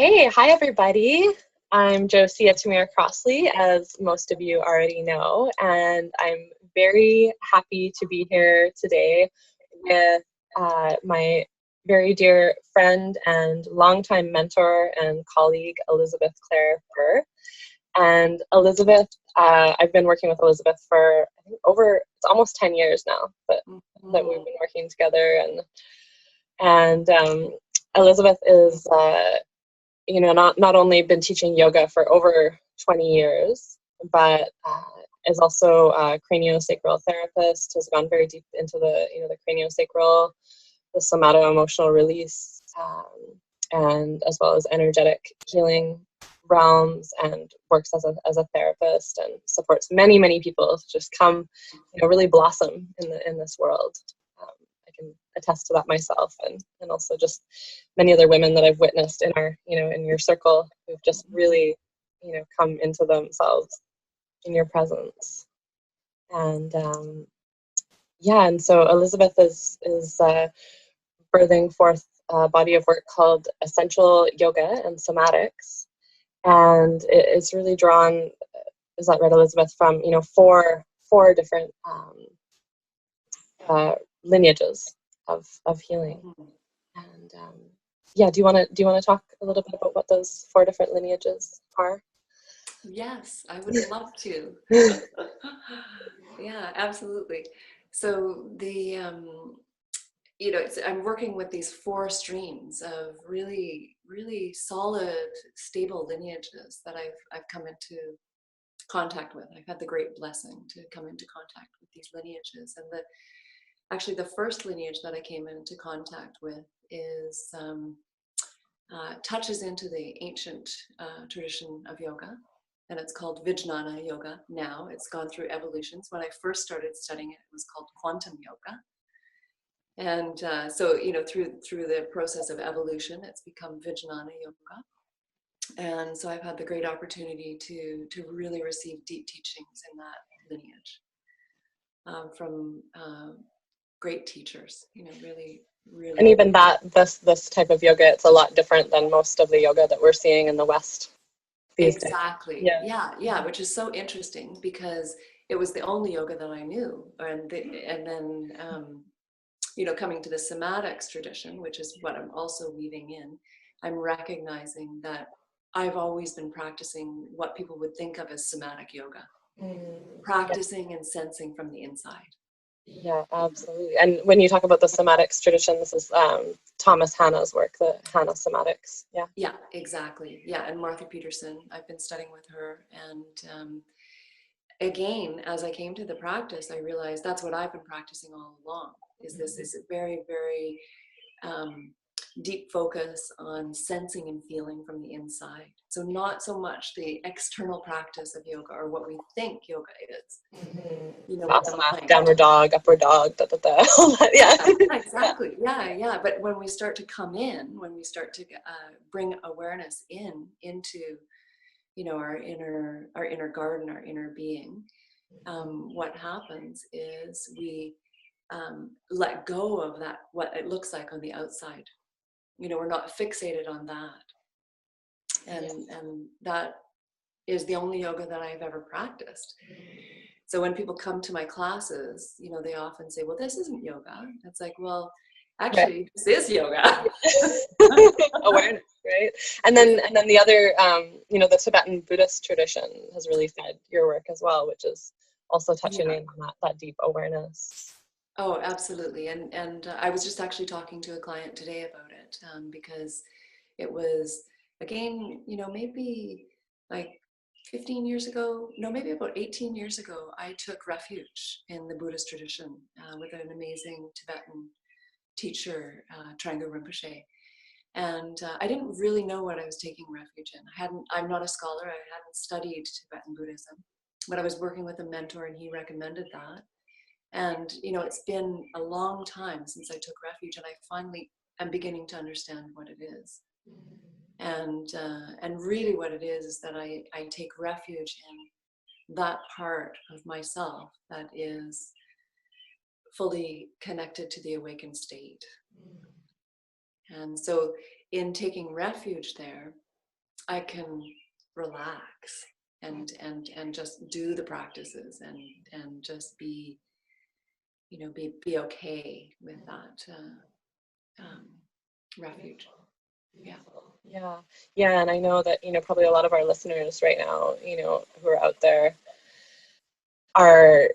Hi everybody. I'm Josie Tamir Crossley, as most of you already know, and I'm very happy to be here today with my very dear friend and longtime mentor and colleague, Elizabeth Claire Burr. And Elizabeth, I've been working with Elizabeth for I think it's almost 10 years now that we've been working together, and Elizabeth is not only been teaching yoga for over 20 years, but is also a craniosacral therapist, has gone very deep into the craniosacral, the somato-emotional release, and as well as energetic healing realms, and works as a therapist and supports many people to just come, really blossom in this world. I can attest to that myself, and also just many other women that I've witnessed in our, in your circle, who've just really, come into themselves in your presence. And and so Elizabeth is birthing forth a body of work called Essential Yoga and Somatics, and it's really drawn, is that right, Elizabeth, from four different lineages of healing. And do you want to talk a little bit about what those four different lineages are? Yes, I would love to. Yeah, absolutely. So I'm working with these four streams of really, really solid, stable lineages that I've come into contact with. I've had the great blessing to come into contact with these lineages, and actually the first lineage that I came into contact with is touches into the ancient tradition of yoga, and it's called Vijnana Yoga now. It's gone through evolutions. When I first started studying it, it was called Quantum Yoga. And through the process of evolution, it's become Vijnana Yoga. And so I've had the great opportunity to really receive deep teachings in that lineage from great teachers, really. And even this type of yoga, it's a lot different than most of the yoga that we're seeing in the West these days. Exactly. Yeah, which is so interesting because it was the only yoga that I knew, and then coming to the somatics tradition, which is what I'm also weaving in, I'm recognizing that I've always been practicing what people would think of as somatic yoga, practicing and sensing from the inside. Yeah, absolutely. And when you talk about the somatics tradition, this is Thomas Hanna's work, the Hanna somatics. Yeah, exactly. Yeah, and Martha Peterson, I've been studying with her, and again, as I came to the practice, I realized that's what I've been practicing all along. Is a very, very deep focus on sensing and feeling from the inside. So not so much the external practice of yoga or what we think yoga is. With the mind. Downward dog, upward dog, all that, yeah. Exactly. Yeah. But when we start to come in, when we start to bring awareness into our inner garden, our inner being, what happens is we let go of that, what it looks like on the outside. We're not fixated on that. And that is the only yoga that I've ever practiced. So when people come to my classes, they often say, well, this isn't yoga. It's like, well, actually, This is yoga. Awareness, right? And then the other, the Tibetan Buddhist tradition has really fed your work as well, which is also touching in on that deep awareness. Oh, absolutely. And I was just actually talking to a client today about it because it was, again, maybe like 15 years ago, maybe about 18 years ago, I took refuge in the Buddhist tradition with an amazing Tibetan teacher, Trangpa Rinpoche. And I didn't really know what I was taking refuge in. I'm not a scholar. I hadn't studied Tibetan Buddhism, but I was working with a mentor and he recommended that. And, it's been a long time since I took refuge, and I finally am beginning to understand what it is. And really what it is that I take refuge in that part of myself that is fully connected to the awakened state. And so in taking refuge there, I can relax and just do the practices and just be, be okay with that refuge. Yeah. Yeah. Yeah. And I know that, probably a lot of our listeners right now, who are out there are,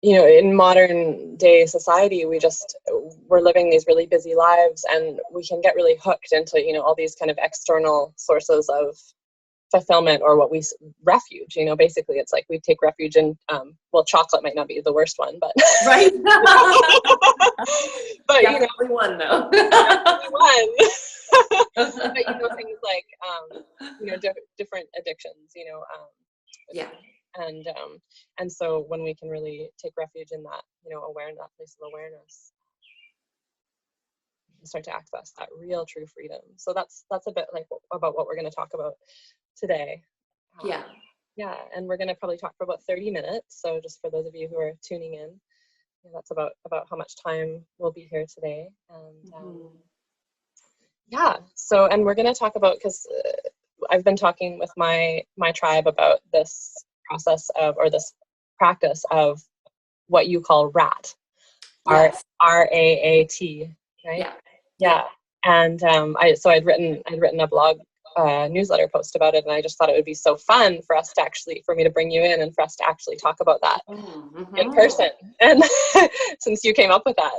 in modern day society, we're living these really busy lives, and we can get really hooked into, all these kind of external sources of fulfillment, or what refuge, basically it's like we take refuge in, well, chocolate might not be the worst one, but Right. but Definitely one though. definitely one. But things like different addictions, Yeah. and so when we can really take refuge in that, awareness, that place of awareness, and start to access that real true freedom. So that's a bit like about what we're going to talk about today. Yeah. Yeah, and we're going to probably talk for about 30 minutes. So just for those of you who are tuning in, that's about how much time we'll be here today. And yeah, so, and we're going to talk about, because I've been talking with my tribe about this process of, or this practice of, what you call RAAT, Yes. RAAT, right? Yeah. Yeah. And I'd written a blog newsletter post about it, and I just thought it would be so fun for me to bring you in, and for us to actually talk about that in person. And since you came up with that,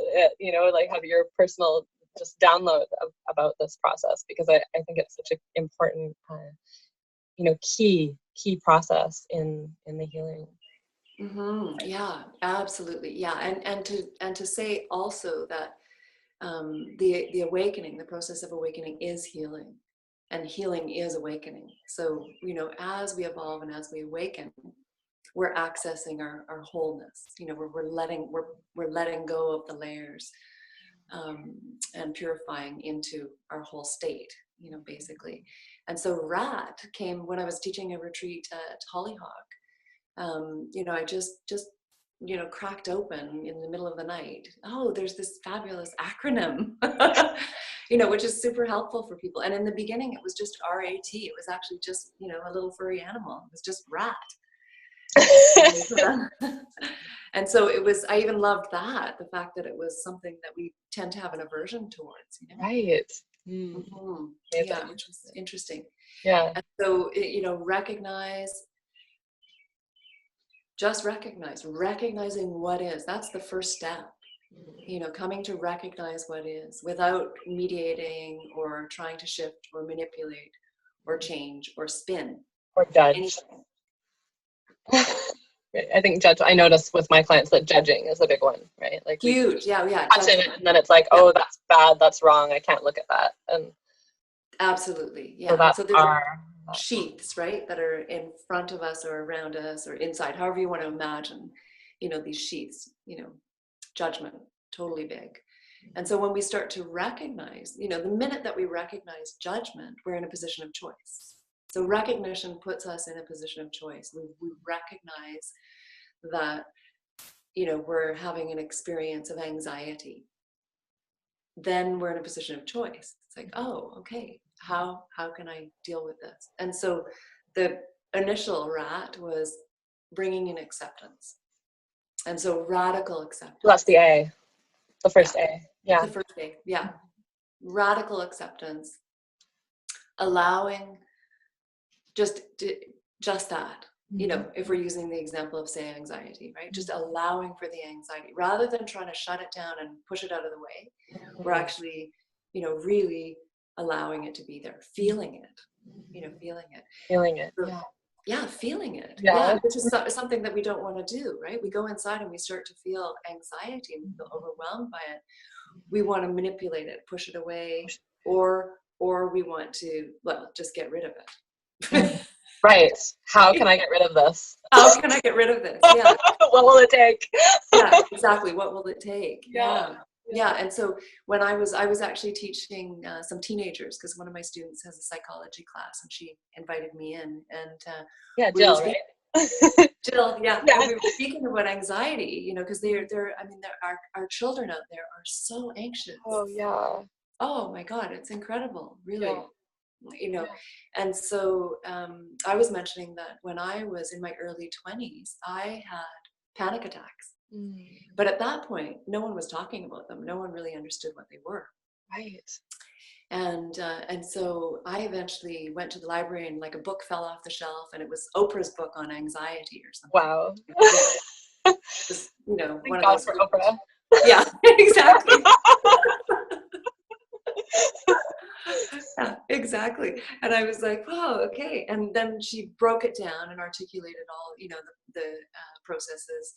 like, have your personal just download about this process, because I think it's such an important key process in the healing. Yeah, absolutely. Yeah, and to say also that the awakening, the process of awakening, is healing, and healing is awakening. So as we evolve and as we awaken, we're accessing our wholeness. We're letting go of the layers, and purifying into our whole state. Basically. And so RAAT came when I was teaching a retreat at Hollyhock. I just cracked open in the middle of the night. Oh, there's this fabulous acronym, which is super helpful for people. And in the beginning, it was just RAT. It was actually just, a little furry animal. It was just rat. And so I even loved that, the fact that it was something that we tend to have an aversion towards, Right. Yeah, which was interesting. Yeah. And so, recognizing what is. That's the first step. Coming to recognize what is, without mediating or trying to shift or manipulate or change or spin or judge. anything. I think I notice with my clients that judging is a big one, right? Like, huge. Yeah. Touch it, and then it's like, oh, that's bad, that's wrong, I can't look at that. And absolutely. Yeah. So there's sheaths, right, that are in front of us or around us or inside, however you want to imagine, these sheaths, judgment, totally big. And so when we start to recognize, the minute that we recognize judgment, we're in a position of choice. So recognition puts us in a position of choice. We recognize that, we're having an experience of anxiety. Then we're in a position of choice. It's like, oh, okay, how can I deal with this? And so the initial RAAT was bringing in acceptance. And so radical acceptance. Well, that's the A, the first A. Yeah. The first A, yeah. Radical acceptance, allowing just that, if we're using the example of, say, anxiety, right? Just allowing for the anxiety rather than trying to shut it down and push it out of the way. We're actually, really allowing it to be there, feeling it, Feeling it. Yeah, feeling it. Yeah, which is something that we don't want to do, right? We go inside and we start to feel anxiety and we feel overwhelmed by it. We want to manipulate it, push it away, or we want to, just get rid of it. Right. How can I get rid of this? How can I get rid of this? Yeah. What will it take? Yeah, exactly. What will it take? Yeah. And so when I was actually teaching some teenagers, because one of my students has a psychology class, and she invited me in, and Jill, right? Jill, yeah. And we were speaking about anxiety, because our children out there are so anxious. Oh yeah. Oh my God, it's incredible, really. you know. And so I was mentioning that when I was in my early 20s, I had panic attacks. But at that point, no one was talking about them. No one really understood what they were. Right. And so I eventually went to the library, and like a book fell off the shelf, and it was Oprah's book on anxiety or something. Wow. Yeah, just, you know, Thank one of God those. for Oprah. Yeah, exactly. Yeah, exactly. And I was like, oh, okay. And then she broke it down and articulated all, you know, the processes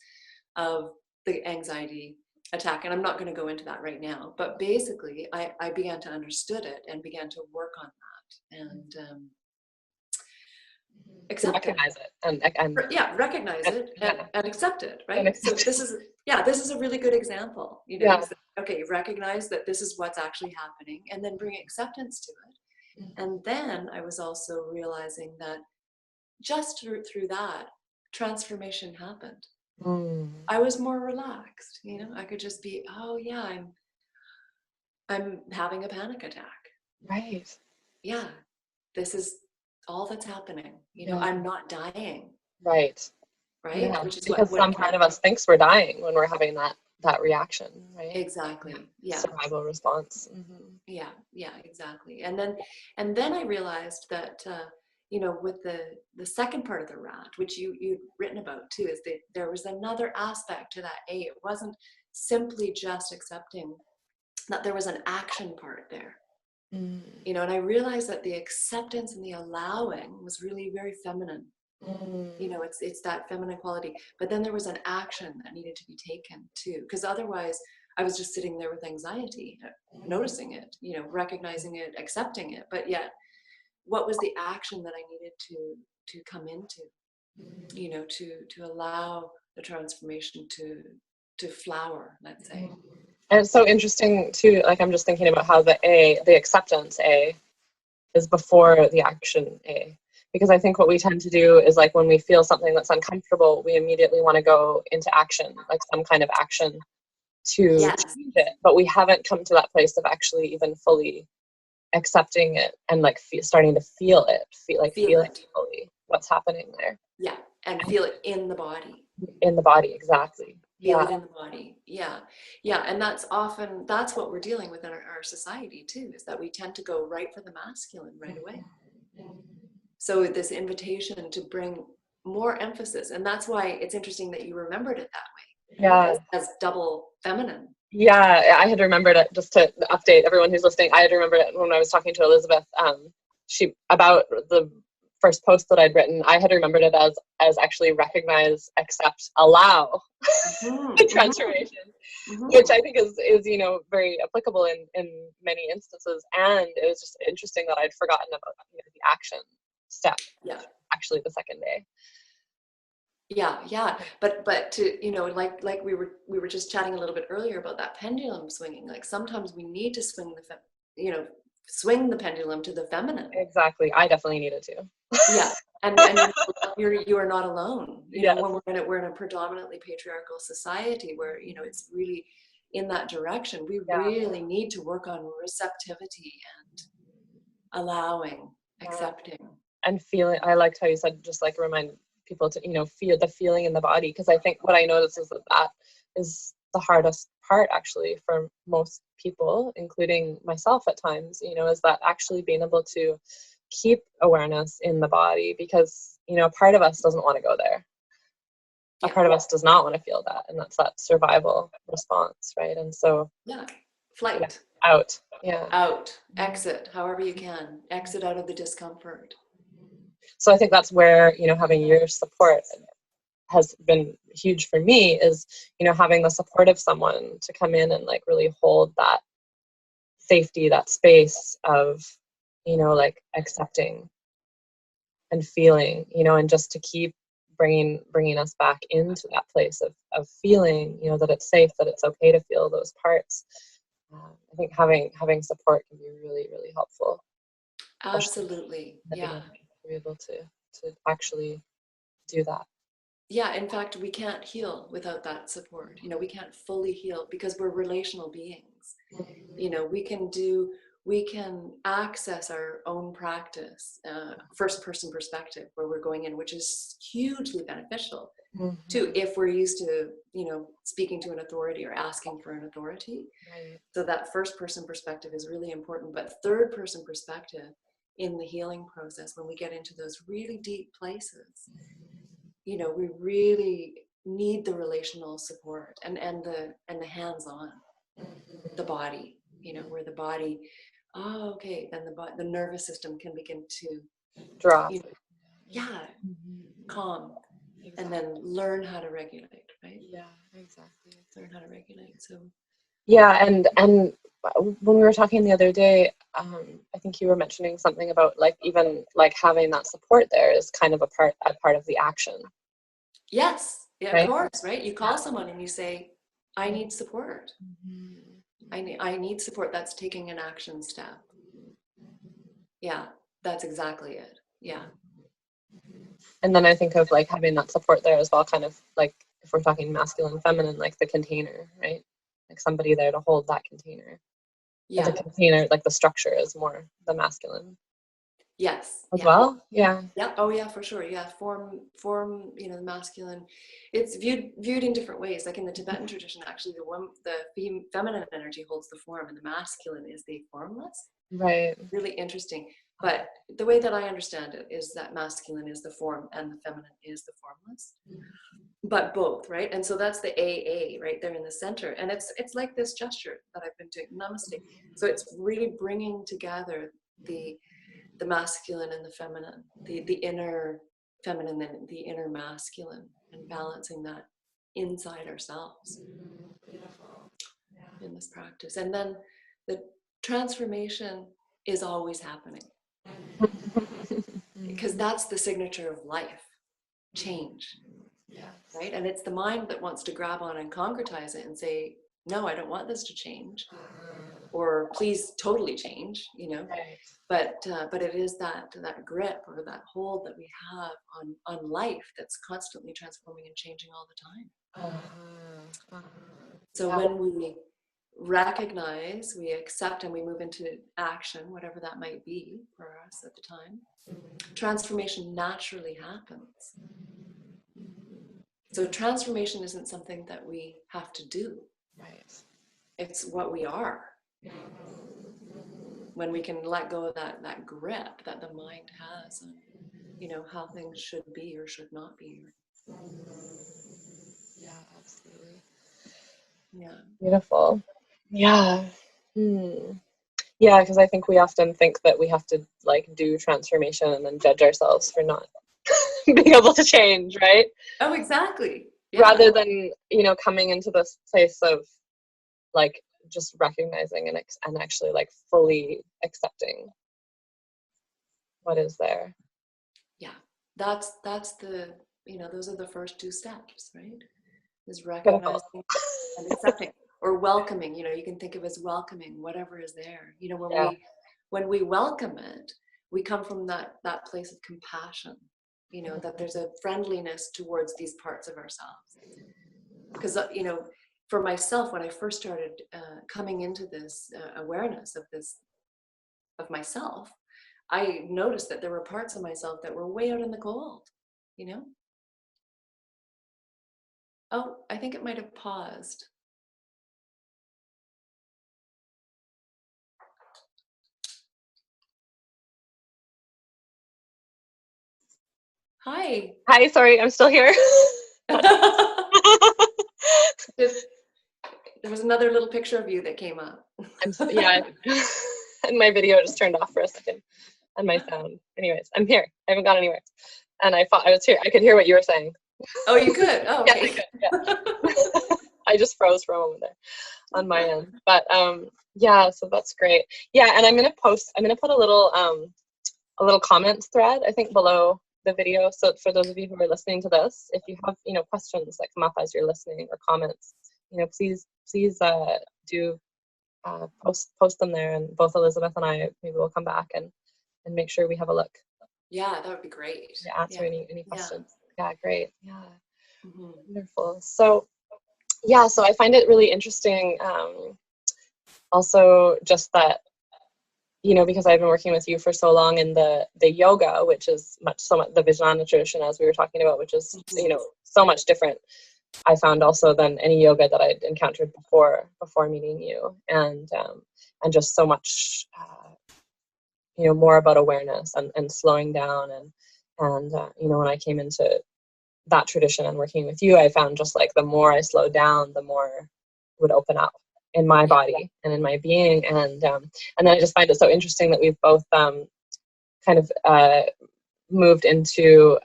of the anxiety attack. And I'm not going to go into that right now, but basically I began to understood it and began to work on that and To accept it. recognize it and Yeah, recognize it yeah. and accept it, And right? So accept this is, yeah, this is a really good example. You know, yeah. you say, okay, recognize that this is what's actually happening, and then bring acceptance to it. And then I was also realizing that just through that, transformation happened. I was more relaxed, you know, I could just be, oh yeah, I'm having a panic attack. Right. Yeah, this is all that's happening. You know, Yeah. I'm not dying, Right. right? Yeah. Which is Because what some it can. part of us thinks we're dying when we're having that reaction, right? Exactly. Yeah. Survival response. Yeah, exactly. And then I realized that you know, with the second part of the RAAT, which you'd written about too, is that there was another aspect to that A. It wasn't simply just accepting, that there was an action part there. You know, and I realized that the acceptance and the allowing was really very feminine. You know, it's that feminine quality. But then there was an action that needed to be taken too, because otherwise I was just sitting there with anxiety, noticing it, you know, recognizing it, accepting it. But yet, what was the action that I needed to come into? You know, to allow the transformation to flower, let's say. And it's so interesting too, like I'm just thinking about how the acceptance A is before the action A. Because I think what we tend to do is like when we feel something that's uncomfortable, we immediately want to go into action, like some kind of action to Yes. change it. But we haven't come to that place of actually even fully accepting it and like starting to feel it, Feel feeling it. fully what's happening there Yeah. And feel it in the body. in the body. Exactly. Feel Yeah. it in the body. Yeah. Yeah. And that's what we're dealing with in our society too, is that we tend to go right for the masculine right away. So this invitation to bring more emphasis, and that's why it's interesting that you remembered it that way, Yeah. as double feminine. Yeah, I had remembered it, just to update everyone who's listening. I had remembered it when I was talking to Elizabeth. She about the first post that I'd written. I had remembered it as actually recognize, accept, allow the transformation, which I think is you know very applicable in many instances. And it was just interesting that I'd forgotten about the action step. Yeah. Actually, the second day. Yeah. But to, you know, like we were just chatting a little bit earlier about that pendulum swinging. Like sometimes we need to swing the pendulum to the feminine. Exactly. I definitely needed to. Yeah. And you are not alone. You know, Yes. when we're in a predominantly patriarchal society where, you know, it's really in that direction, we Yeah. really need to work on receptivity and allowing, accepting. And feeling. I liked how you said just like remind people to feel the feeling in the body, because I think what I notice is that is the hardest part actually for most people, including myself at times, is that actually being able to keep awareness in the body, because a part of us doesn't want to go there. A part of us does not want to feel that, and that's that survival response, right? And so Flight. Out, exit, however you can, exit out of the discomfort. So I think that's where having your support has been huge for me, is having the support of someone to come in and like really hold that safety, that space of like accepting and feeling, and just to keep bringing us back into that place of feeling, that it's safe, that it's okay to feel those parts. I think having support can be really, really helpful. Absolutely. Yeah. To be able to actually do that. Yeah, in fact, we can't heal without that support. We can't fully heal because we're relational beings. We can do we can access our own practice, first person perspective, where we're going in, which is hugely beneficial too, if we're used to, speaking to an authority or asking for an authority. Right. So that first person perspective is really important, but third person perspective in the healing process, when we get into those really deep places, we really need the relational support and the hands-on, the body, where the body, okay, then the nervous system can begin to Draw. yeah, calm, and then learn how to regulate, right? Yeah, exactly. Learn how to regulate. So yeah, and when we were talking the other day, I think you were mentioning something about like even like having that support there is kind of a part of the action. yes, yeah, of Right? course, right? You call someone and you say, I need support. I need support. That's taking an action step. Yeah, that's exactly it. Yeah. And then I think of like having that support there as well, kind of like if we're talking masculine, feminine, like the container, right? Like somebody there to hold that container. Yeah. The container, like the structure is more the masculine. Yes. As Yeah. well? Yeah. Yeah. Oh yeah, for sure. Yeah. Form, the masculine. It's viewed in different ways. Like in the Tibetan tradition, actually the feminine energy holds the form and the masculine is the formless. Right. Really interesting. But the way that I understand it is that masculine is the form and the feminine is the formless. But both, right? And so that's the AA right there in the center. And it's like this gesture that I've been doing, namaste. So it's really bringing together the masculine and the feminine, the inner feminine and the inner masculine, and balancing that inside ourselves in this practice. And then the transformation is always happening, because that's the signature of life, change. Right? And it's the mind that wants to grab on and concretize it and say, no, I don't want this to change, or please totally change, Right. But it is that grip or that hold that we have on life that's constantly transforming and changing all the time. So when we recognize, we accept, and we move into action, whatever that might be for us at the time, transformation naturally happens. So transformation isn't something that we have to do. Right. It's what we are. When we can let go of that grip that the mind has on, how things should be or should not be. Yeah, absolutely. Yeah. Beautiful. Yeah. Yeah, because I think we often think that we have to like do transformation and then judge ourselves for not being able to change, right? Oh, exactly. Yeah. Rather than, coming into this place of like just recognizing and actually like fully accepting what is there. Yeah. That's the, those are the first two steps, right? Is recognizing and accepting, or welcoming. You can think of as welcoming whatever is there. When we welcome it, we come from that place of compassion, that there's a friendliness towards these parts of ourselves. Because for myself, when I first started coming into this awareness of myself, I noticed that there were parts of myself that were way out in the cold. Oh, I think it might have paused. Hi. Hi, sorry, I'm still here. There was another little picture of you that came up. Yeah, and my video just turned off for a second, and my sound. Anyways, I'm here. I haven't gone anywhere, and I thought I was here. I could hear what you were saying. Oh, you could. Oh, okay. Yes, I could. Yeah. I just froze for a moment there on my end, but yeah. So that's great. Yeah, and I'm gonna put a little comments thread, I think, below the video. So for those of you who are listening to this, if you have questions that come up as you're listening or comments, please do post them there, and both Elizabeth and I maybe will come back and make sure we have a look. Yeah, that would be great. Yeah, answer any questions. Yeah, great. Yeah, Mm-hmm. wonderful. So I find it really interesting. Also, just that because I've been working with you for so long in the yoga, which is so much the Vijnana tradition, as we were talking about, which is, so much different, I found, also than any yoga that I'd encountered before meeting you. And just so much, more about awareness and slowing down. And when I came into that tradition and working with you, I found just like the more I slowed down, the more would open up in my body and in my being. And then I just find it so interesting that we've both kind of moved into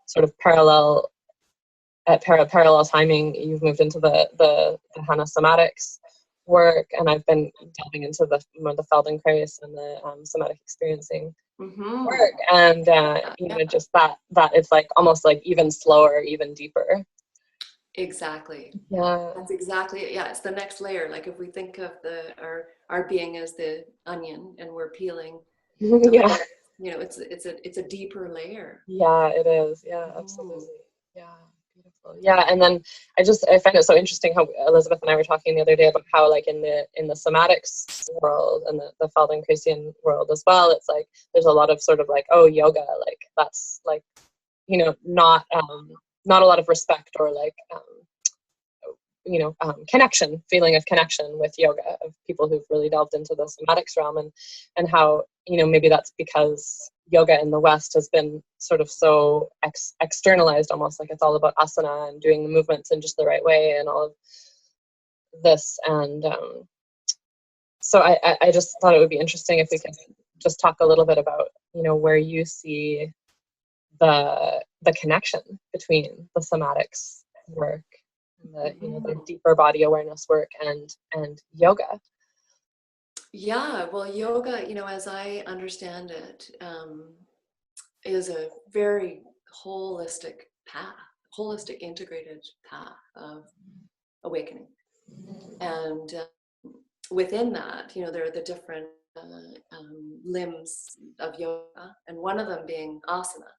sort of parallel timing. You've moved into the Hana somatics work, and I've been delving into the Feldenkrais and the somatic experiencing work. And just that it's like almost like even slower, even deeper. Exactly. Yeah. That's exactly it. Yeah, it's the next layer. Like if we think of our being as the onion and we're peeling, Yeah. It's a deeper layer. Yeah, it is. Yeah, absolutely. Yeah, beautiful. Yeah, and then I find it so interesting how Elizabeth and I were talking the other day about how, like, in the somatics world and the Feldenkraisian world as well, it's like there's a lot of sort of like, oh, yoga, like that's like, not a lot of respect or like feeling of connection with yoga, of people who've really delved into the somatics realm, and how, maybe that's because yoga in the West has been sort of so externalized, almost like it's all about asana and doing the movements in just the right way and all of this. And so I just thought it would be interesting if we could just talk a little bit about, where you see the connection between the somatics work, the deeper body awareness work, and yoga. Yeah, well, yoga, as I understand it, is a very holistic integrated path of awakening. And within that, there are the different limbs of yoga, and one of them being asana,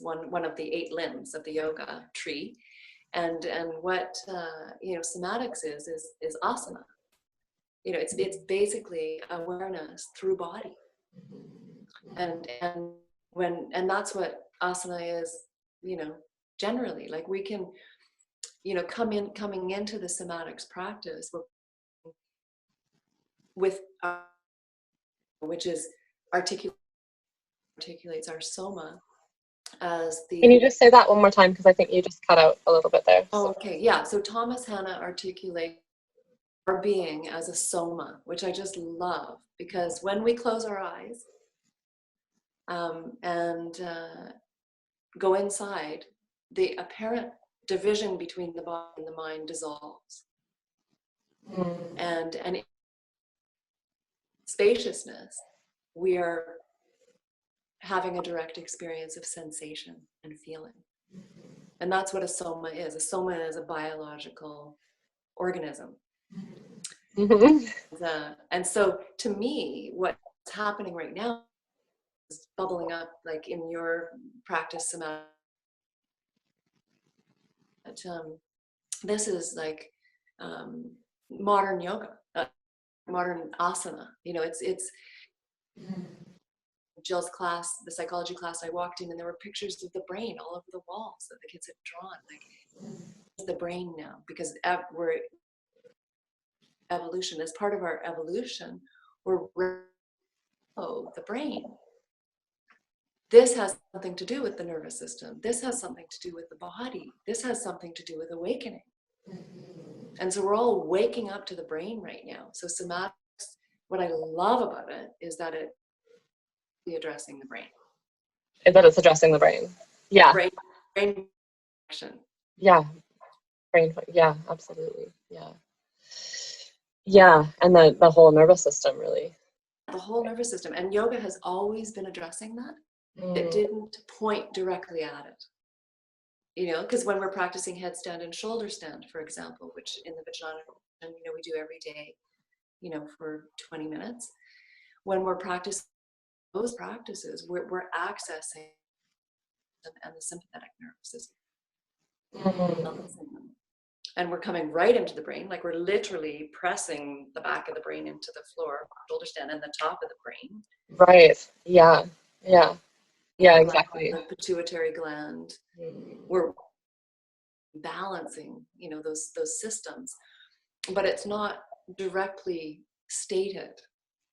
one of the 8 limbs of the yoga tree. And what somatics is asana. It's basically awareness through body, and that's what asana is. Generally, like we can, coming into the somatics practice with which is articulates our soma as the. Can you just say that one more time, because I think you just cut out a little bit there. Oh, okay, yeah. So Thomas Hanna articulates our being as a soma, which I just love, because when we close our eyes and go inside, the apparent division between the body and the mind dissolves. And spaciousness, we are having a direct experience of sensation and feeling. And that's what a soma is. A soma is a biological organism. And so to me, what's happening right now is bubbling up, like in your practice, this is like modern yoga, modern asana. It's Jill's class, the psychology class I walked in, and there were pictures of the brain all over the walls that the kids had drawn. Like, the brain now, because we're evolution, as part of our evolution, we're the brain. This has something to do with the nervous system. This has something to do with the body. This has something to do with awakening. And so we're all waking up to the brain right now. So somatics, what I love about it is that it is addressing the brain. That it's addressing the brain. Yeah. Brain action. Yeah. Brain. Yeah, absolutely. Yeah. Yeah. And the whole nervous system, really. The whole nervous system. And yoga has always been addressing that. It didn't point directly at it. Because when we're practicing headstand and shoulder stand, for example, which in the Vijnana, we do every day, for 20 minutes. When we're practicing those practices, we're accessing and the sympathetic nervous system. and we're coming right into the brain, like we're literally pressing the back of the brain into the floor, shoulder stand, and the top of the brain. Right. Yeah. Yeah. Yeah, Gland, exactly. the pituitary gland. We're balancing, those systems, but it's not directly stated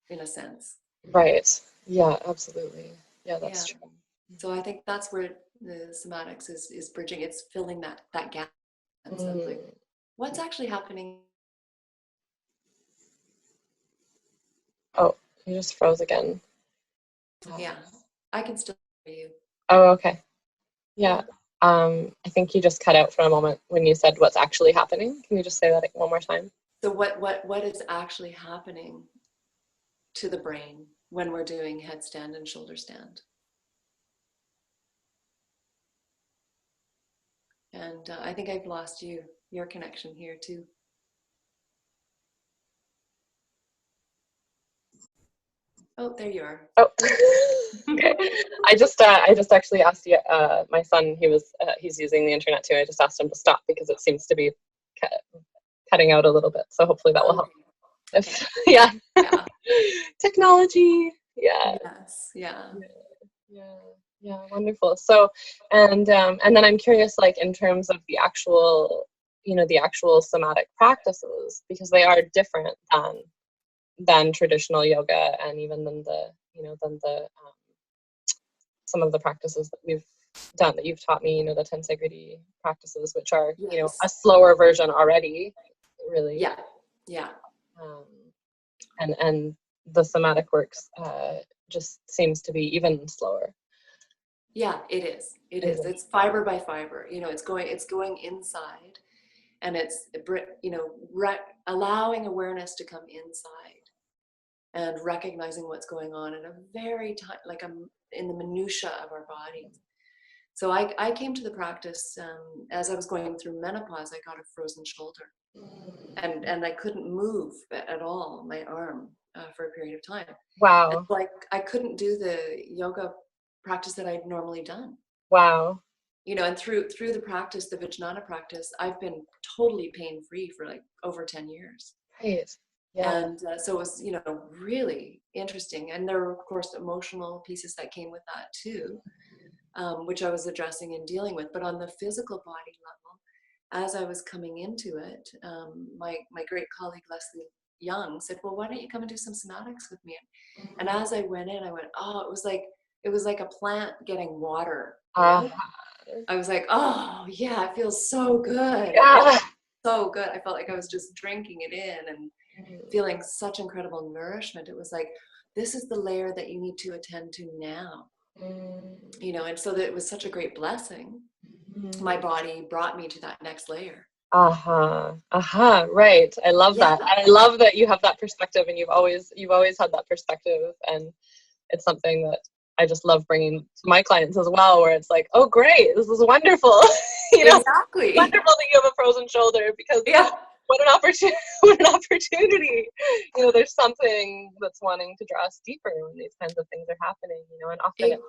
in a sense. Right. Yeah, absolutely. Yeah, Yeah. that's true. So I think that's where the somatics is bridging. It's filling that gap of like, Mm. what's actually happening? Oh, you just froze again. Yeah, I can still hear you. Oh, okay. Yeah. Yeah. I think you just cut out for a moment when you said what's actually happening. Can you just say that one more time? So what is actually happening to the brain when we're doing headstand and shoulder stand? And I think I've lost your connection here too. Oh, there you are. Oh, okay. I just actually asked you, my son. He's using the internet too. I just asked him to stop because it seems to be cutting out a little bit. So hopefully that will help. Okay. Yeah. Yeah. Technology. Yeah. Yes. Yeah. Yeah. Yeah. Wonderful. So, and then I'm curious, like in terms of the actual somatic practices, because they are different than traditional yoga, and even than the some of the practices that we've done that you've taught me, the tensegrity practices, which are, Yes. a slower version already, really. Yeah. Yeah. Um, and the somatic works just seems to be even slower. Yeah, it is. It is. Mhm. It's fiber by fiber. It's going inside, and it's allowing awareness to come inside and recognizing what's going on in a very in the minutia of our bodies. So I came to the practice as I was going through menopause. I got a frozen shoulder, and I couldn't move at all my arm for a period of time. And Wow. like I couldn't do the yoga practice that I'd normally done. Wow. And through the practice, the Vijnana practice, I've been totally pain free for like over 10 years. Right. Yeah. And so it was, really interesting. And there were, of course, emotional pieces that came with that too, which I was addressing and dealing with. But on the physical body level, as I was coming into it, my great colleague Leslie Young said, "Well, why don't you come and do some somatics with me?" And as I went in, I went, "Oh, it was like a plant getting water." I was like, "Oh yeah, it feels so good. It feels Yeah. so good." I felt like I was just drinking it in and feeling such incredible nourishment. It was like, this is the layer that you need to attend to now. And so that it was such a great blessing. My body brought me to that next layer. Uh-huh. Uh-huh. Right. I love Yeah. that. And I love that you have that perspective, and you've always had that perspective, and it's something that I just love bringing to my clients as well, where it's like, "Oh, great. This is wonderful." Exactly. Wonderful that you have a frozen shoulder, because Yeah. what an opportunity. What an opportunity. There's something that's wanting to draw us deeper when these kinds of things are happening, and often it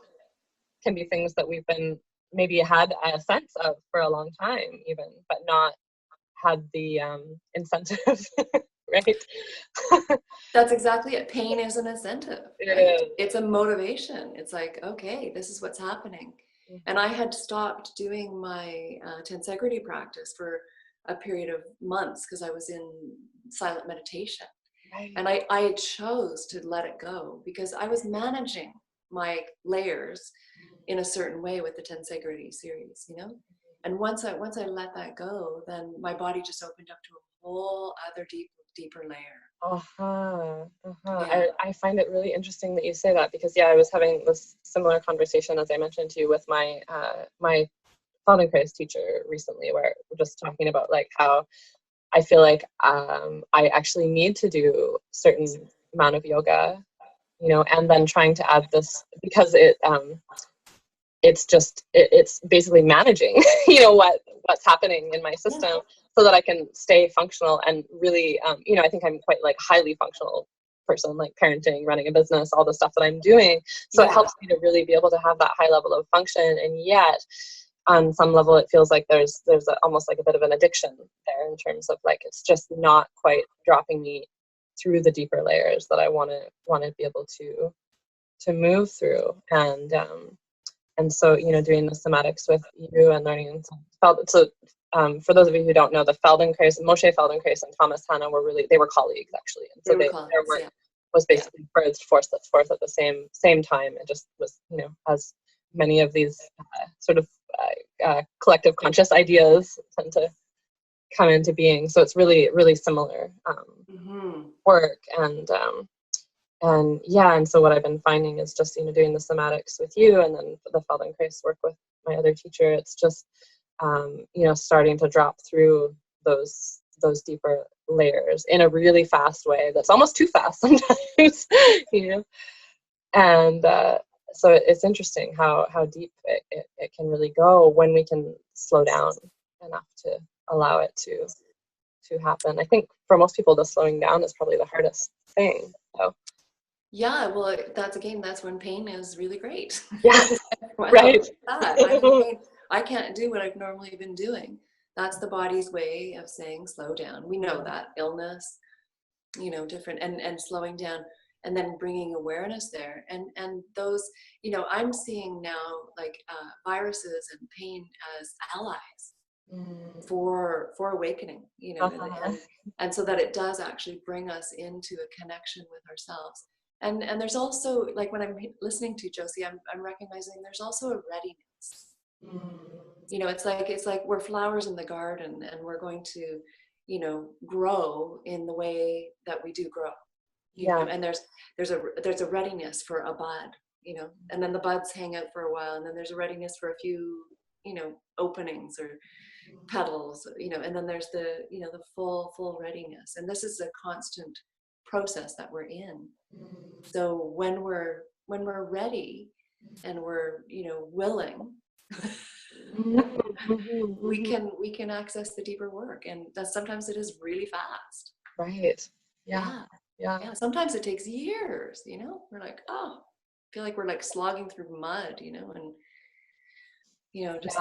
can be things that we've been maybe had a sense of for a long time even, but not had the incentive. Right. That's exactly it. Pain is an incentive, It right? is. It's a motivation. It's like, okay, this is what's happening. And I had stopped doing my tensegrity practice for a period of months because I was in silent meditation. Right. And I chose to let it go because I was managing my layers in a certain way with the tensegrity series, And once I let that go, then my body just opened up to a whole other deeper layer. Uh-huh. Uh-huh. Yeah. I find it really interesting that you say that, because I was having this similar conversation, as I mentioned to you, with my Feldenkrais teacher recently, where we're just talking about like how I feel like I actually need to do certain amount of yoga, and then trying to add this, because it's basically managing what's happening in my Yeah. system, so that I can stay functional and really I think I'm quite like highly functional person, like parenting, running a business, all the stuff that I'm doing. So it Yeah. helps me to really be able to have that high level of function, and yet on some level it feels like there's almost like a bit of an addiction there, in terms of like it's just not quite dropping me through the deeper layers that I want to be able to move through. And so, you know, doing the somatics with you and learning for those of you who don't know, the Feldenkrais, Moshe Feldenkrais and Thomas Hanna they were colleagues actually, and so their work was basically forth at the same time. It just was, you know, as many of these sort of collective conscious ideas tend to come into being. So it's really, really similar work. And yeah, and so what I've been finding is just, you know, doing the somatics with you and then the Feldenkrais work with my other teacher, it's just, you know, starting to drop through those deeper layers in a really fast way that's almost too fast sometimes, you know. And so it's interesting how deep it can really go when we can slow down enough to allow it to happen. I think for most people, the slowing down is probably the hardest thing. So. Yeah, well, that's when pain is really great. Yeah, right. I can't do what I've normally been doing. That's the body's way of saying slow down. We know that illness, you know, different and slowing down and then bringing awareness there. And those, you know, I'm seeing now like viruses and pain as allies for awakening, you know, and so that it does actually bring us into a connection with ourselves. And there's also, like when I'm listening to Josie, I'm recognizing there's also a readiness. You know, it's like we're flowers in the garden and we're going to, you know, grow in the way that we do grow. You know, and there's a readiness for a bud, you know, and then the buds hang out for a while, and then there's a readiness for a few, you know, openings or petals, you know, and then there's the, you know, the full readiness. And this is a constant process that we're in. So when we're ready and we're, you know, willing, we can access the deeper work, and that sometimes it is really fast. Right. Yeah. Sometimes it takes years, you know. We're like, oh, I feel like we're like slogging through mud, you know, and you know, just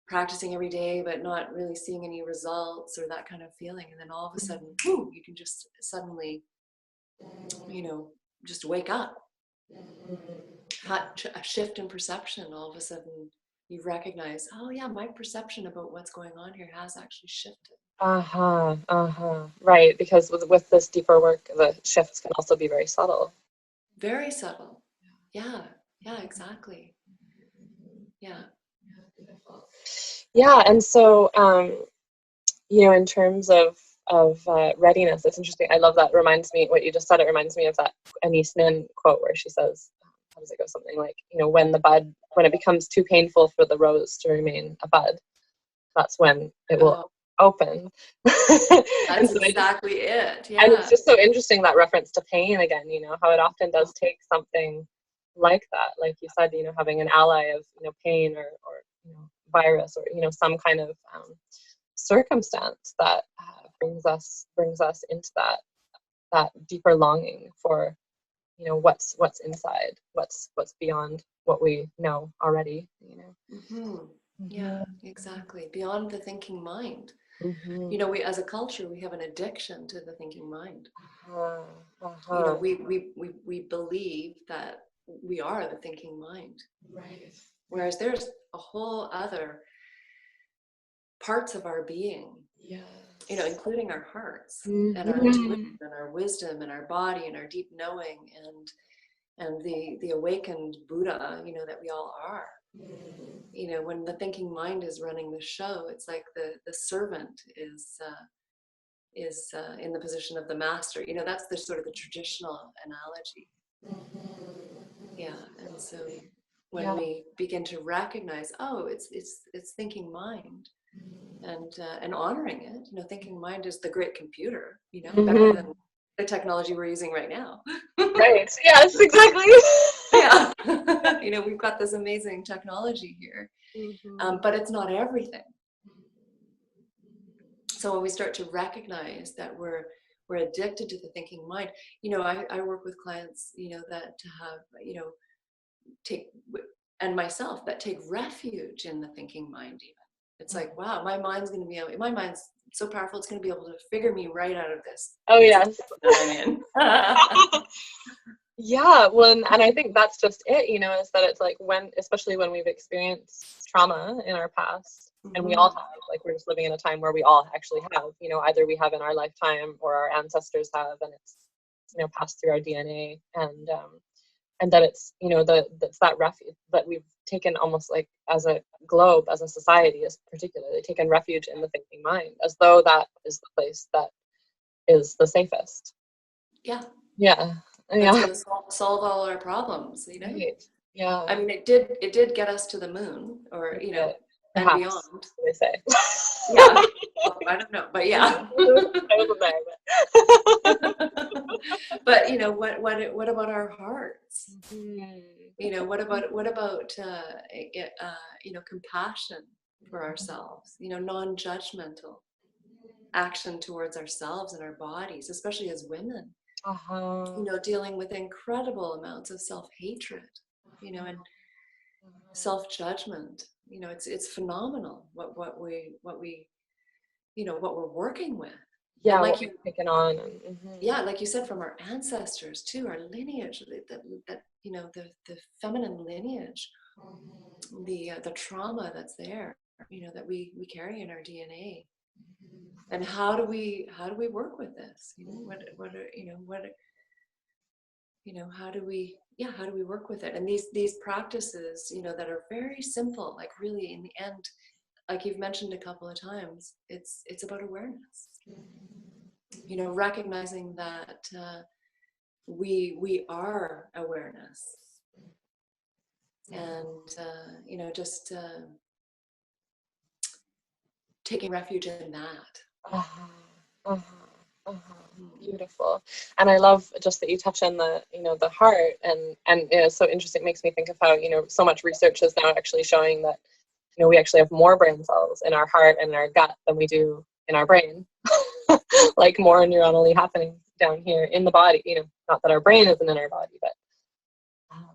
practicing every day but not really seeing any results or that kind of feeling. And then all of a sudden, boom, you can just suddenly, you know, just wake up. A shift in perception. All of a sudden you recognize, oh yeah, my perception about what's going on here has actually shifted. Right, because with this deeper work, the shifts can also be very subtle. Very subtle. Yeah, exactly. Yeah. Yeah, and so you know, in terms of readiness, it's interesting. I love that. Reminds me what you just said. It reminds me of that Anise Nin quote where she says, how does it go? Something like, you know, when it becomes too painful for the rose to remain a bud, that's when it will open. That's exactly it. Yeah. And it's just so interesting, that reference to pain again, you know, how it often does take something like that, like you said, you know, having an ally of, you know, pain or you know, virus or, you know, some kind of circumstance that brings us into that deeper longing for, you know, what's inside, what's beyond what we know already, you know. Yeah, exactly. Beyond the thinking mind. You know, we as a culture, we have an addiction to the thinking mind. You know, we believe that we are the thinking mind. Right. Whereas there's a whole other parts of our being, you know, including our hearts and our intuition and our wisdom and our body and our deep knowing and the awakened Buddha, you know, that we all are. You know, when the thinking mind is running the show, it's like the servant is in the position of the master. You know, that's the sort of the traditional analogy. Yeah, and so when we begin to recognize, oh, it's thinking mind, and honoring it, you know, thinking mind is the great computer, you know, better than the technology we're using right now. Right. Yes, exactly. Yeah. You know, we've got this amazing technology here, but it's not everything. So when we start to recognize that we're addicted to the thinking mind, you know, I work with clients, you know, that have, you know, and myself that take refuge in the thinking mind even. It's like, wow, my mind's so powerful, it's going to be able to figure me right out of this Oh, yes. that I'm in. Yeah, well, and I think that's just it, you know, is that it's like especially when we've experienced trauma in our past, and we all have, like, we're just living in a time where we all actually have, you know, either we have in our lifetime or our ancestors have, and it's, you know, passed through our DNA, and that it's, you know, that's that refuge that we've taken, almost like as a globe, as a society, is particularly taken refuge in the thinking mind, as though that is the place that is the safest. Yeah. Yeah. That's Yeah. going to solve all our problems, you know? Right. Yeah. I mean, it did get us to the moon, or, you know, and Perhaps, beyond. they say. Yeah. Well, I don't know, but yeah. I wasn't there, But, you know, what about our hearts? but. You know, what about you know, compassion for ourselves, you know, non-judgmental action towards ourselves and our bodies, especially as women, Uh-huh. you know, dealing with incredible amounts of self-hatred, you know, and self-judgment. You know, it's phenomenal what we you know, what we're working with. And Yeah, like what you, we've taken on. yeah, like you said, from our ancestors too, our lineage, that you know, the feminine lineage, the trauma that's there, you know, that we carry in our DNA. And how do we work with this? You know, what are, you know, what, you know, how do we work with it? And these practices, you know, that are very simple, like really in the end, like you've mentioned a couple of times, it's about awareness. You know, recognizing that we are awareness, and you know, just taking refuge in that. Uh-huh. Uh-huh. Uh-huh. Beautiful. And I love just that you touch on the, you know, the heart, and you know, it's so interesting. It makes me think of how, you know, so much research is now actually showing that, you know, we actually have more brain cells in our heart and in our gut than we do in our brain. Like more neuronally happening down here in the body, you know, not that our brain isn't in our body, but um,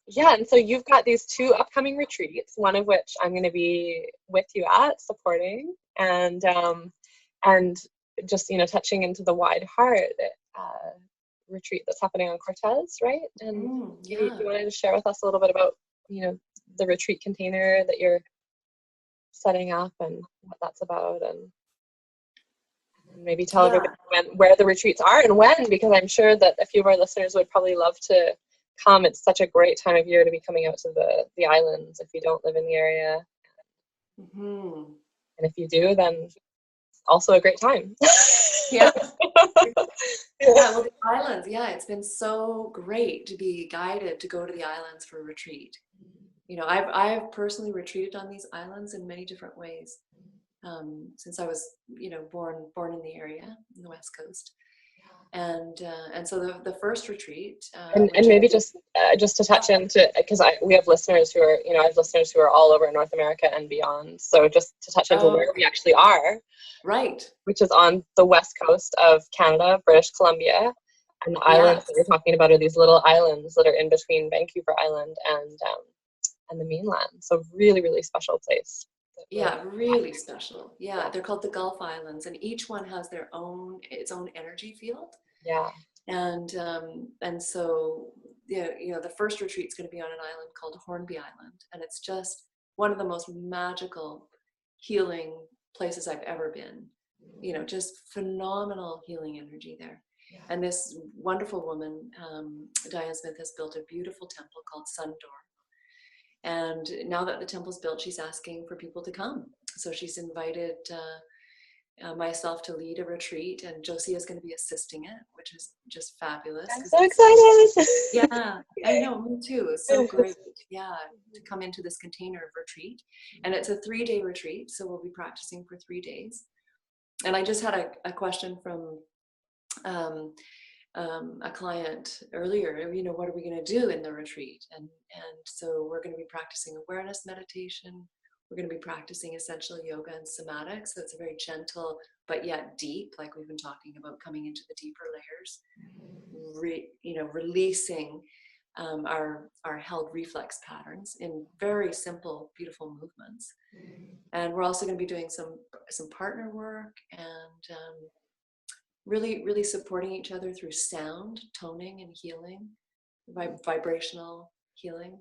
yeah. And so you've got these two upcoming retreats, one of which I'm going to be with you at supporting, and just, you know, touching into the wide heart uh, retreat that's happening on Cortez, right? And maybe Yeah. you wanted to share with us a little bit about, you know, the retreat container that you're setting up and what that's about, and maybe tell Yeah. everybody where the retreats are and when, because I'm sure that a few of our listeners would probably love to come. It's such a great time of year to be coming out to the islands if you don't live in the area. Mm-hmm. And if you do, then it's also a great time. Yeah. Yeah. Yeah, well, the islands, yeah, it's been so great to be guided to go to the islands for a retreat. You know, I've personally retreated on these islands in many different ways, since I was, you know, born in the area, in the West Coast. And so the first retreat, And which is, maybe just to touch into, because we have listeners who are, you know, I have listeners who are all over North America and beyond. So just to touch into oh, where we actually are, right, which is on the west coast of Canada, British Columbia. And the islands yes, that you're talking about are these little islands that are in between Vancouver Island and the mainland. So really, really special place. yeah, really special. Yeah, they're called the Gulf Islands, and each one has its own energy field. Yeah. And so, yeah, you know, the first retreat is going to be on an island called Hornby Island, and it's just one of the most magical healing places I've ever been. You know, just phenomenal healing energy there. And this wonderful woman, Diane Smith, has built a beautiful temple called Sundoor. And now that the temple's built, she's asking for people to come. So she's invited myself to lead a retreat, and Josie is going to be assisting it, which is just fabulous I'm because so it's, excited. yeah, I know, me too. It's so great, yeah, to come into this container of retreat. And it's a 3-day retreat, so we'll be practicing for 3 days. And I just had a question from a client earlier, you know, what are we going to do in the retreat? And so we're going to be practicing awareness meditation. We're going to be practicing essential yoga and somatic. So it's a very gentle, but yet deep, like we've been talking about, coming into the deeper layers, you know, releasing our held reflex patterns in very simple, beautiful movements. And we're also going to be doing some partner work and really supporting each other through sound, toning, and healing, vibrational healing.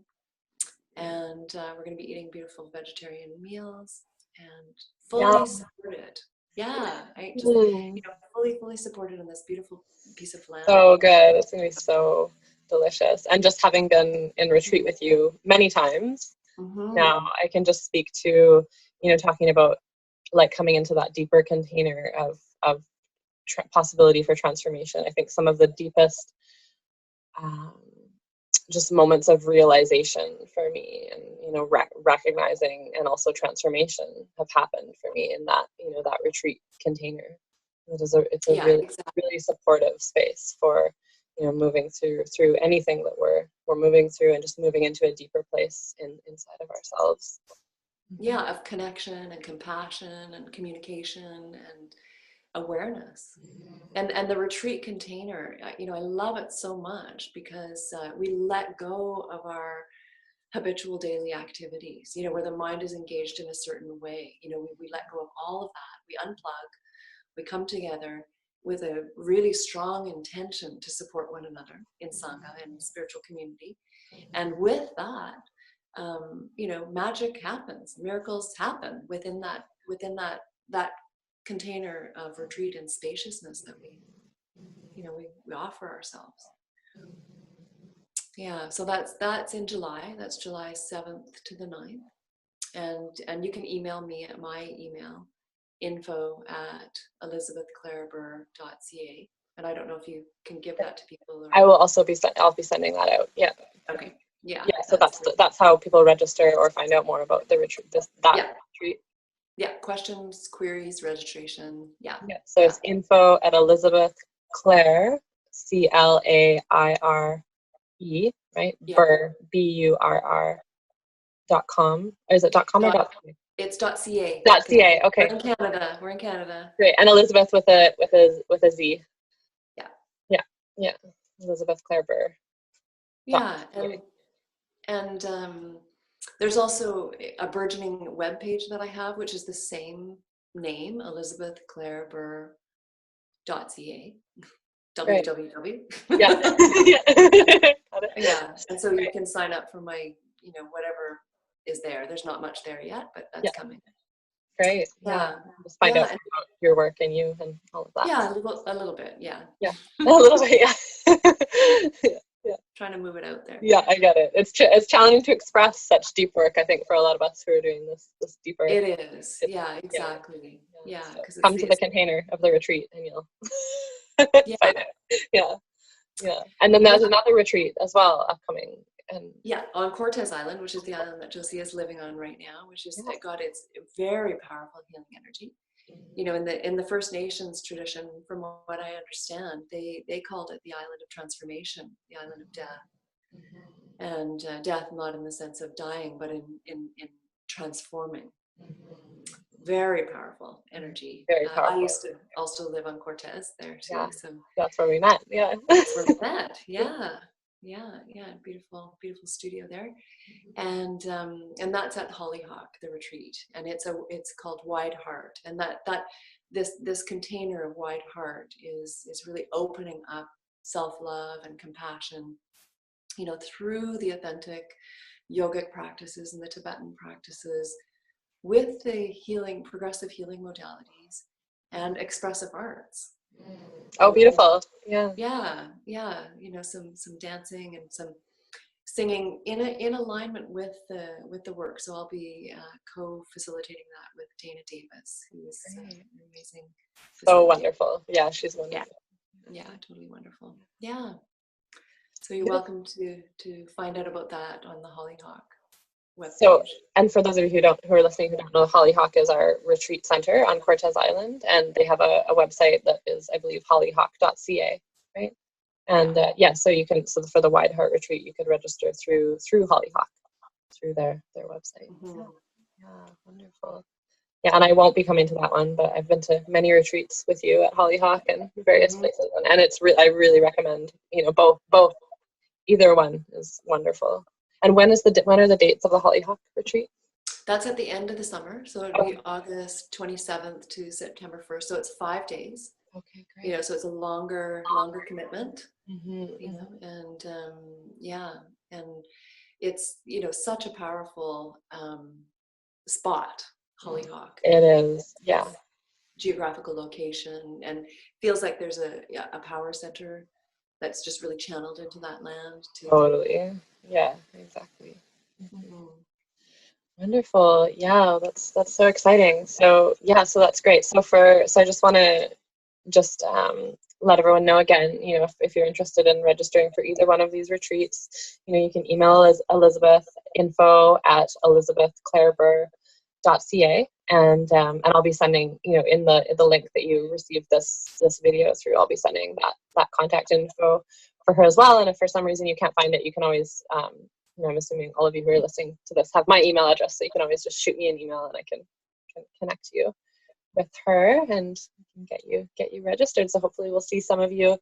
And we're going to be eating beautiful vegetarian meals and fully supported. Yeah, I just, fully supported on this beautiful piece of land. So good. It's going to be so delicious. And just having been in retreat with you many times, now I can just speak to, talking about like coming into that deeper container of possibility for transformation. I think some of the deepest just moments of realization for me, and recognizing and also transformation have happened for me in that that retreat container. It's a really supportive space for moving through anything that we're moving through, and just moving into a deeper place inside of ourselves. Yeah, of connection and compassion and communication and awareness. And the retreat container, I love it so much because we let go of our habitual daily activities, where the mind is engaged in a certain way. We let go of all of that. We unplug, we come together with a really strong intention to support one another in Sangha and spiritual community. And with that, magic happens, miracles happen within that container of retreat and spaciousness that we offer ourselves. Yeah, so that's in July. That's July 7th to the 9th. And you can email me at my email, info@elizabethclareburr.ca. And I don't know if you can give that to people. I will also I'll be sending that out. Yeah. Okay. Yeah. Yeah. So that's how people register or find out more about the retreat. Retreat. Yeah. Questions, queries, registration. Yeah. Yeah. So it's info@elizabethclaire, CLAIRE, right? Yeah. Burr, BURR.com. Or is it .com or .ca? It's .ca. .ca. Okay. We're in Canada. Great. And Elizabeth with a Z. Yeah. Yeah. Elizabeth Claire Burr. Yeah. And there's also a burgeoning webpage that I have, which is the same name, elizabethclareburr.ca. www. Yeah. Yeah. And so you can sign up for my, whatever is there. There's not much there yet, but that's coming. Great. Yeah. Just find out about your work and you and all of that. Yeah, a little bit. Yeah. Yeah. A little bit. Yeah. Yeah. Trying to move it out there. Yeah, I get it. It's challenging to express such deep work, I think, for a lot of us who are doing this deeper. It is. Yeah, exactly. Yeah. So come to the container of the retreat and you'll find it. Yeah. And then there's another retreat as well upcoming. On Cortes Island, which is the island that Josie is living on right now, which is got its very powerful healing energy. In the First Nations tradition, from what I understand, they called it the island of transformation, the island of death. And death not in the sense of dying, but in transforming. Very powerful energy. Very powerful. I used to also live on Cortes there too. Yeah. So that's where we met. Yeah. That's where we met. Yeah. Beautiful studio there. And that's at Hollyhock, the retreat. And it's called Wide Heart. And this container of wide heart is really opening up self-love and compassion, through the authentic yogic practices and the Tibetan practices, with the progressive healing modalities and expressive arts. Oh, beautiful. Yeah. Some dancing and some singing in alignment with the work. So I'll be co-facilitating that with Dana Davis, who is an amazing facilitator. So wonderful. Yeah, she's wonderful. Yeah, totally wonderful. Yeah. So you're welcome to find out about that on the Hollyhock webpage. So, and for those of you who are listening who don't know, Hollyhock is our retreat center on Cortes Island, and they have a website that is, I believe, hollyhock.ca, right? And so you can, for the Wide Heart retreat, you could register through Hollyhock, through their website. Yeah, wonderful. Yeah, and I won't be coming to that one, but I've been to many retreats with you at Hollyhock and various places, and it's I really recommend both either one is wonderful. And when are the dates of the Hollyhock retreat? That's at the end of the summer. So it'd be August 27th to September 1st. So it's 5 days. Okay, great. You know, so it's a longer commitment, Mm-hmm. you know, and yeah, and it's, you know, such a powerful spot, Hollyhock. It is, yeah. Geographical location, and feels like there's a power center that's just really channeled into that land too. Totally. Yeah, exactly. Mm-hmm. Wonderful. Yeah, that's so exciting. So yeah, so that's great. So I just want to let everyone know again, you know, if you're interested in registering for either one of these retreats, you know, you can email Elizabeth info@elizabethclaireburr.ca, and I'll be sending, you know, in the link that you received this video through, I'll be sending that contact info for her as well. And if for some reason you can't find it, you can always you know, I'm assuming all of you who are listening to this have my email address, so you can always just shoot me an email and I can connect you with her and get you registered. So hopefully we'll see some of you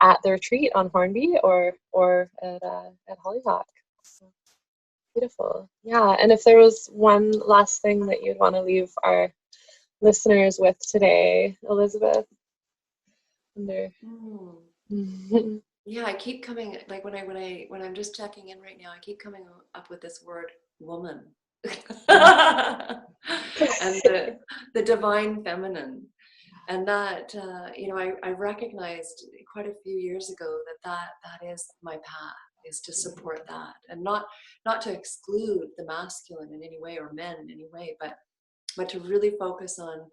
at the retreat on Hornby or at Hollyhock. So beautiful. Yeah, and if there was one last thing that you'd want to leave our listeners with today, Elizabeth. Yeah, I keep coming, like when I'm just checking in right now, I keep coming up with this word woman. And the divine feminine. And that, you know, I recognized quite a few years ago that is my path, is to support that, and not to exclude the masculine in any way or men in any way, but to really focus on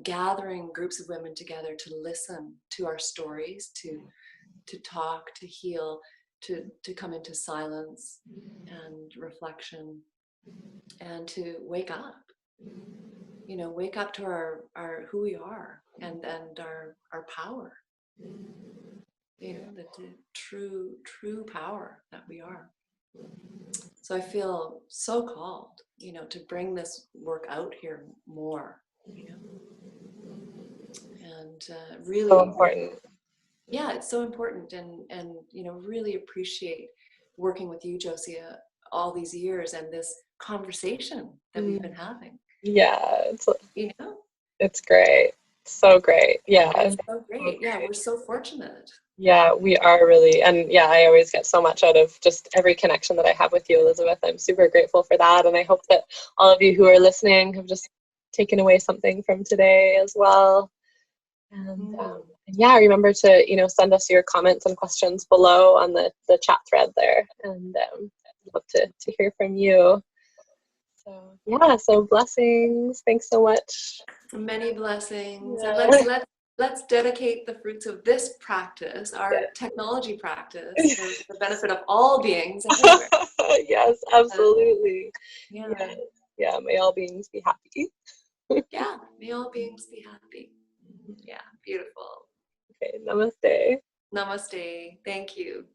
gathering groups of women together to listen to our stories, to talk, to heal, to come into silence and reflection, and to wake up. You know, wake up to our who we are, and our power. You know, the true power that we are. So I feel so called, you know, to bring this work out here more, you know, and really, so important. Yeah, it's so important, and you know, really appreciate working with you, Josiah, all these years, and this conversation that we've been having. Yeah, You know, it's great. So great. Yeah. it's so great. Yeah, we're so fortunate. Yeah, we are really, and yeah, I always get so much out of just every connection that I have with you, Elizabeth. I'm super grateful for that, and I hope that all of you who are listening have just taken away something from today as well. And yeah, remember to, you know, send us your comments and questions below on the chat thread there, and love to hear from you. So yeah, so blessings. Thanks so much. Many blessings, Yeah. and let's dedicate the fruits of this practice, our technology practice, for the benefit of all beings everywhere. Yes, absolutely. Yeah. Yeah, may all beings be happy. Yeah, may all beings be happy. Yeah, beautiful. Okay, namaste. Namaste. Thank you.